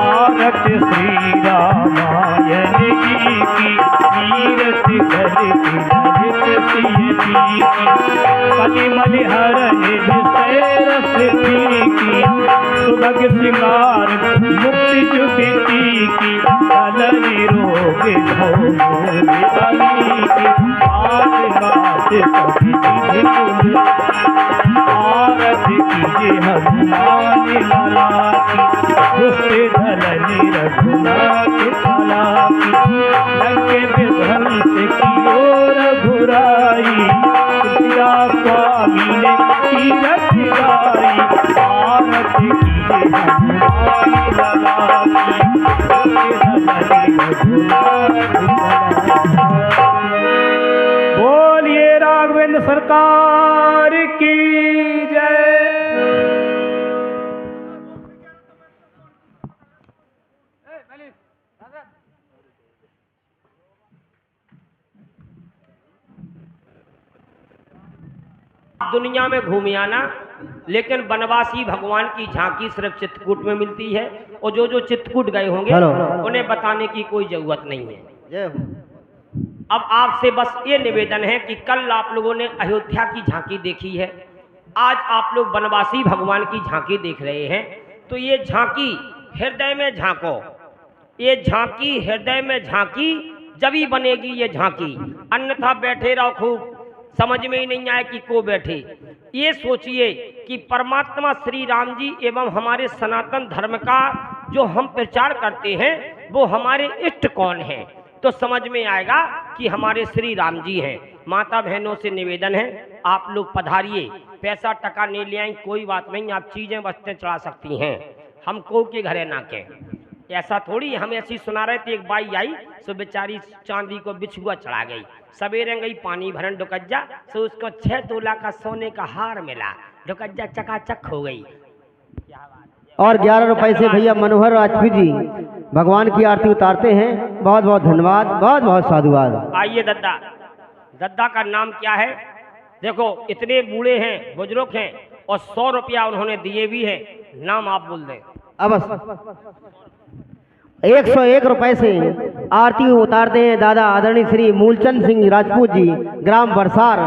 आरत श्री रामायण जी की तीरथ धरती ललित सिय की कलिमल हरण रस की सुभग सिंगार मुक्ति जुगती की कलनी रोग धोनी की आज बात कभी आरत कीजिए हनुमान लाला की दुष्ट धरनी रघुनाथ लाला की लंके विध्वंस की ओर घुराई सिया स्वामी ने तीरथ गाई आरत कीजिए हनुमान लाला की दुष्ट धरनी रघुनाथ लाला। बोलिए राघवेंद्र सरकार की जय। दुनिया में घूम आना, लेकिन वनवासी भगवान की झांकी सिर्फ चित्रकूट में मिलती है, और जो चित्रकूट गए होंगे उन्हें बताने की कोई जरूरत नहीं है। अब आपसे बस ये निवेदन है कि कल आप लोगों ने अयोध्या की झांकी देखी है, आज आप लोग वनवासी भगवान की झांकी देख रहे हैं। तो ये झांकी हृदय में झांको, ये झांकी हृदय में झांकी जब ही बनेगी ये झांकी, अन्यथा बैठे रहो खूब, समझ में ही नहीं आए कि को बैठे। ये सोचिए कि परमात्मा श्री राम जी एवं हमारे सनातन धर्म का जो हम प्रचार करते हैं वो हमारे इष्ट कौन हैं, तो समझ में आएगा कि हमारे श्री राम जी हैं। माता बहनों से निवेदन है आप लोग पधारिए, पैसा टका नहीं ले आए कोई बात नहीं, आप चीज़ें वस्तुएं चढ़ा सकती हैं, हमको के घरे ना के ऐसा थोड़ी। हम ऐसी सुना रहे थे, एक बाई आई सो बेचारी चांदी को बिछुआ चढ़ा गई, सवेरे गई पानी भरन डुकज्जा, सो उसको 6 तोला का सोने का हार मिला, डुकज्जा चकाचक हो गई। और 11 रुपए से भैया मनोहर राजपूत जी भगवान की आरती उतारते हैं। बहुत बहुत धन्यवाद, बहुत बहुत साधुवाद। आइए दद्दा, दद्दा का नाम क्या है? देखो इतने बूढ़े हैं, बुजुर्ग हैं, और 100 रुपया उन्होंने दिए भी हैं, नाम आप बोल दें। अब 101 रुपए से आरती उतारते हैं दादा आदरणीय श्री मूलचंद सिंह राजपूत जी, ग्राम बरसार,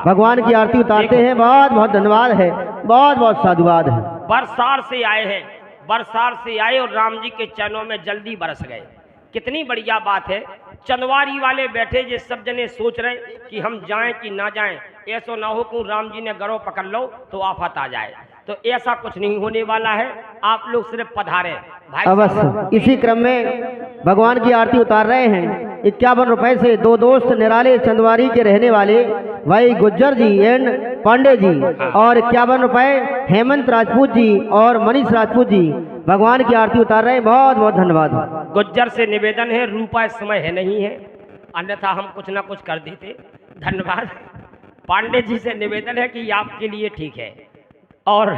भगवान की आरती उतारते हैं। बहुत बहुत धन्यवाद है, बहुत बहुत साधुवाद है। बरसार से आए हैं, बरसार से आए और राम जी के चरणों में जल्दी बरस गए, कितनी बढ़िया बात है। चंदवारी वाले बैठे जे सब जने सोच रहे कि हम जाएं कि ना जाएं, ऐसा ना हो कि राम जी ने गरों पकड़ लो तो आफत आ जाए, तो ऐसा कुछ नहीं होने वाला है। आप लोग सिर्फ पधारे भाई। अवश्य इसी क्रम में भगवान की आरती उतार रहे हैं। 51 रुपए से 2 दोस्त निराले चंदवारी के रहने वाले भाई गुज्जर जी एंड पांडे जी, और 51 रुपए हेमंत राजपूत जी और मनीष राजपूत जी भगवान की आरती उतार रहे हैं। बहुत बहुत धन्यवाद। गुज्जर से निवेदन है, रूपा इस समय है नहीं है, अन्यथा हम कुछ ना कुछ कर देते। धन्यवाद। पांडे जी से निवेदन है कि आपके लिए ठीक है, और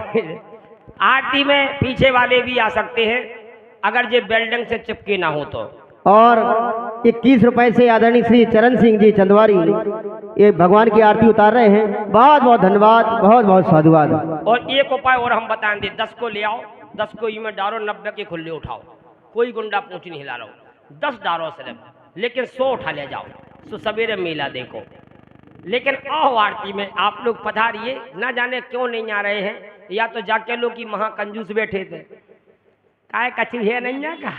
आरती में पीछे वाले भी आ सकते हैं अगर ये बिल्डिंग से चिपके ना हो तो। और 21 रुपए से आदरणीय श्री चरण सिंह जी चंदवारी ये भगवान की आरती उतार रहे हैं। बहुत बहुत धन्यवाद, बहुत बहुत साधुवाद। और एक उपाय और हम बताएंगे, 10 को ले आओ, 10 को ई में डालो, 90 के खुले उठाओ, कोई गुंडा पूछ नहीं हिला रहा, 10 डालो सिर्फ, लेकिन 100 उठा ले जाओ, तो सवेरे मेला देखो। लेकिन आओ आरती में आप लोग पधारिए, ना जाने क्यों नहीं आ रहे हैं, या तो जाके लोग की महाकंजूस बैठे थे, काय कची है नहीं है का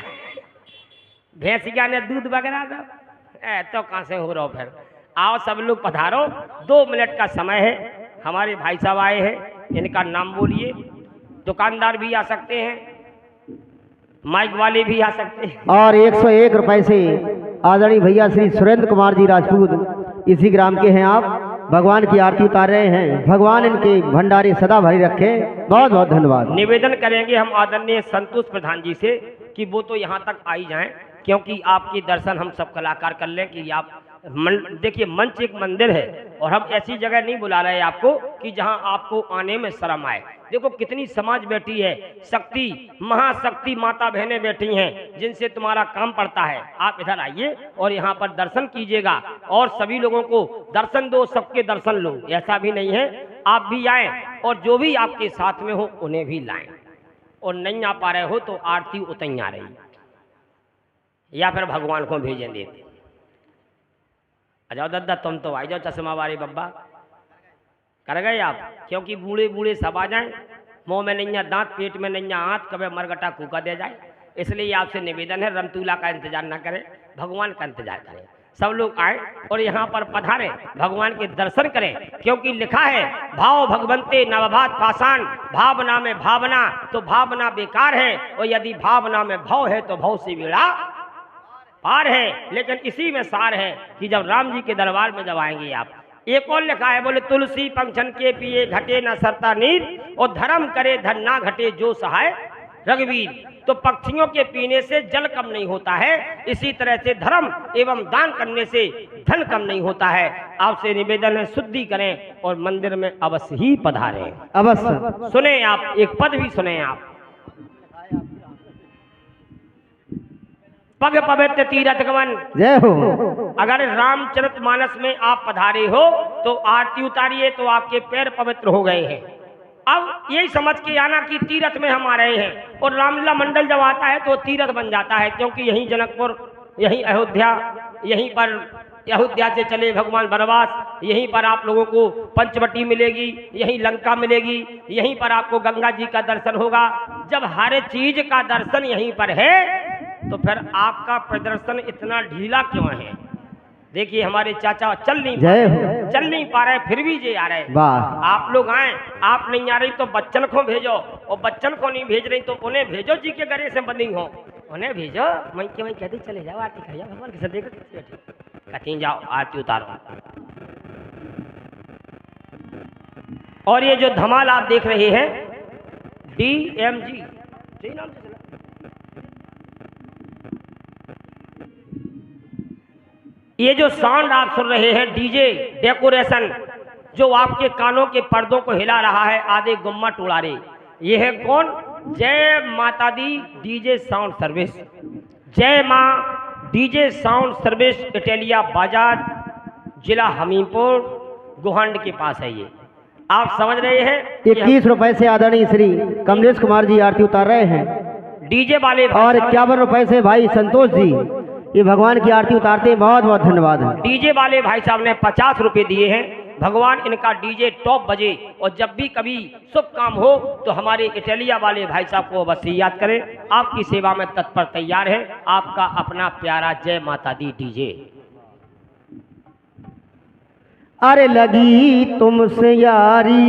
भैंसिया ने दूध वगैरह दो, तो कहाँ से हो रहा हो। फिर आओ सब लोग पधारो, 2 मिनट का समय है। हमारे भाई साहब आए हैं, इनका नाम बोलिए। दुकानदार भी आ सकते हैं, माइक वाले भी आ सकते हैं। और 101 रुपए से आदरणीय भैया श्री सुरेंद्र कुमार जी राजपूत, इसी ग्राम के हैं आप, भगवान की आरती उतार रहे हैं। भगवान इनके भंडारे सदा भरी रखे। बहुत बहुत धन्यवाद। निवेदन करेंगे हम आदरणीय संतोष प्रधान जी से कि वो तो यहाँ तक आई जाएं, क्योंकि आपके दर्शन हम सब कलाकार कर लें कि आप देखिए मंच एक मंदिर है, और हम ऐसी जगह नहीं बुला रहे आपको कि जहां आपको आने में शर्म आए। देखो कितनी समाज बैठी है, शक्ति महाशक्ति माता बहनें बैठी हैं जिनसे तुम्हारा काम पड़ता है। आप इधर आइए और यहाँ पर दर्शन कीजिएगा, और सभी लोगों को दर्शन दो, सबके दर्शन लो, ऐसा भी नहीं है। आप भी आए और जो भी आपके साथ में हो उन्हें भी लाएं, और नहीं आ पा रहे हो तो आरती उतई आ रही या फिर भगवान को भेजें देते। आ जाओ दादा, तुम तो आ जाओ चश्मा वाले बब्बा, कर गए आप, क्योंकि बूढ़े बूढ़े सब आ जाएं, मुंह में नहीं दांत, पेट में नहीं हाथ, कभी मरगटा कूका दे जाए। इसलिए आपसे निवेदन है, रमतूला का इंतजार ना करें, भगवान का इंतजार करें। सब लोग आए और यहाँ पर पधारे, भगवान के दर्शन करें, क्योंकि लिखा है भाव भगवंते नवभात पाषाण, भावना में भावना तो भावना बेकार है, और यदि भावना में भाव है तो भाव से बेड़ा पार है। लेकिन इसी में सार है कि जब राम जी के दरबार में जब आएंगे आप, एक और लिखा है, बोले तुलसी पंचन के पिए घटे न सरता नीर, और धर्म करे धन ना घटे जो सहाय रघुवीर। तो पक्षियों के पीने से जल कम नहीं होता है, इसी तरह से धर्म एवं दान करने से धन कम नहीं होता है। आपसे निवेदन है, शुद्धि करें और मंदिर में अवश्य ही पधारें। अवश्य सुने आप, एक पद भी सुने आप, पग पवित्र तीरथ गमन। जय हो। अगर रामचरितमानस में आप पधारे हो तो आरती उतारिए तो आपके पैर पवित्र हो गए हैं। अब यही समझ के आना कि तीर्थ में हम आ रहे हैं, और रामलीला मंडल जब आता है तो तीर्थ बन जाता है, क्योंकि यहीं जनकपुर, यहीं अयोध्या, यहीं पर अयोध्या से चले भगवान वनवास, यहीं पर आप लोगों को पंचवटी मिलेगी, यहीं लंका मिलेगी, यहीं पर आपको गंगा जी का दर्शन होगा। जब हर चीज का दर्शन यहीं पर है तो फिर आपका प्रदर्शन इतना ढीला क्यों है? देखिए हमारे चाचा चल नहीं पा रहे, फिर भी जे आ रहे। वाह। आप लोग आए, आप नहीं आ रही तो बच्चन को भेजो, और बच्चन को नहीं भेज रही तो उन्हें भेजो, जी के गले से बंदी हो, उन्हें भेजो। मैं कहती चले जाओ आरती कर जाओ, भगवान के साथ देखो, कहती जाओ आरती उतारो। और ये जो धमाल आप देख रहे हैं, DMG सही नाम से चला, ये जो साउंड आप सुन रहे हैं, डीजे डेकोरेशन, जो आपके कानों के पर्दों को हिला रहा है, आधे गुम्मा टुड़ारे, ये है कौन? जय माता दी डीजे साउंड सर्विस। जय माँ डीजे साउंड सर्विस इटालिया बाजार, जिला हमीरपुर, गोहंड के पास है। ये आप समझ रहे हैं, 21 रुपए से आदरणीय श्री कमलेश कुमार जी आरती उतार रहे हैं। डीजे वाले और 51 रुपए से भाई संतोष जी ये भगवान की आरती उतारते हैं, बहुत बहुत धन्यवाद है। डीजे वाले भाई साहब ने 50 रुपए दिए हैं। भगवान इनका डीजे टॉप बजे, और जब भी कभी शुभ काम हो तो हमारे इटालिया वाले भाई साहब को अवश्य याद करें। आपकी सेवा में तत्पर तैयार है आपका अपना प्यारा जय माता दी डीजे। अरे लगी तुमसे यारी